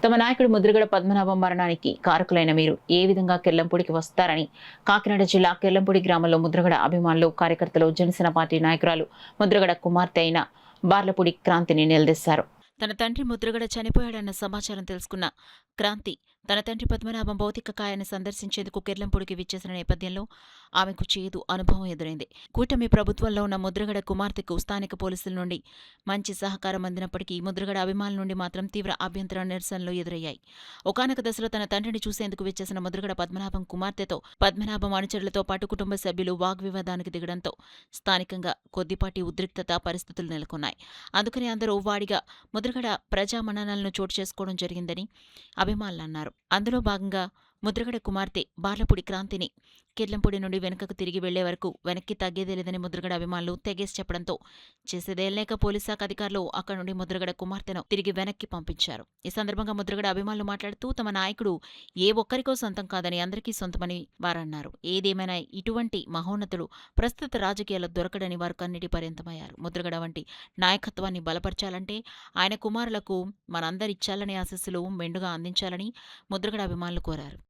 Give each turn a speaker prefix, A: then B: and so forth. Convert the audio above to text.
A: తమ నాయకుడు ముద్రగడ పద్మనాభం మరణానికి కారకులైన మీరు ఏ విధంగా కెల్లంపూడికి వస్తారని కాకినాడ జిల్లా కెల్లంపూడి గ్రామంలో ముద్రగడ అభిమానులు, కార్యకర్తలు, జనసేన పార్టీ నాయకురాలు ముద్రగడ కుమార్తె అయిన బార్లపూడి క్రాంతిని నిలదీశారు. తన తండ్రి ముద్రగడ చనిపోయాడన్న సమాచారం తెలుసుకున్న క్రాంతి తన తండ్రి పద్మనాభం భౌతిక కాయాన్ని సందర్శించేందుకు కిర్లంపూడికి విచ్చేసిన నేపథ్యంలో ఆమెకు చేదు అనుభవం ఎదురైంది. కూటమి ప్రభుత్వంలో ఉన్న ముద్రగడ కుమార్తెకు స్థానిక పోలీసుల నుండి మంచి సహకారం అందినప్పటికీ ముద్రగడ అభిమానుల నుండి మాత్రం తీవ్ర అభ్యంతర నిరసనలు ఎదురయ్యాయి. ఒకానొక దశలో తన తండ్రిని చూసేందుకు విచ్చేసిన ముద్రగడ పద్మనాభం కుమార్తెతో పద్మనాభం అనుచరులతో పాటు కుటుంబ సభ్యులు వాగ్వివాదానికి దిగడంతో స్థానికంగా కొద్దిపాటి ఉద్రిక్తత పరిస్థితులు నెలకొన్నాయి. అందుకని అందరూ వాడిగా ముద్రగడ ప్రజామననాలను చోటు చేసుకోవడం జరిగిందని అభిమానులు అన్నారు. అందులో భాగంగా ముద్రగడ కుమార్తె బార్లపూడి క్రాంతిని కిర్లంపూడి నుండి వెనుకకు తిరిగి వెళ్లే వరకు వెనక్కి తగ్గేదే లేదని ముద్రగడ అభిమానులు తెగేసి చెప్పడంతో చేసేదేలేక పోలీస్ శాఖ అధికారులు అక్కడి నుండి ముద్రగడ కుమార్తెను తిరిగి వెనక్కి పంపించారు. ఈ సందర్భంగా ముద్రగడ అభిమానులు మాట్లాడుతూ తమ నాయకుడు ఏ ఒక్కరికో సొంతం కాదని అందరికీ సొంతమని వారన్నారు. ఏదేమైనా ఇటువంటి మహోన్నతుడు ప్రస్తుత రాజకీయాల్లో దొరకడని వారు కన్నీటి పర్యంతమయ్యారు. ముద్రగడ వంటి నాయకత్వాన్ని బలపరచాలంటే ఆయన కుమారులకు మనందరిచ్చాలనే ఆశీస్సులు మెండుగా అందించాలని ముద్రగడ అభిమానులు కోరారు.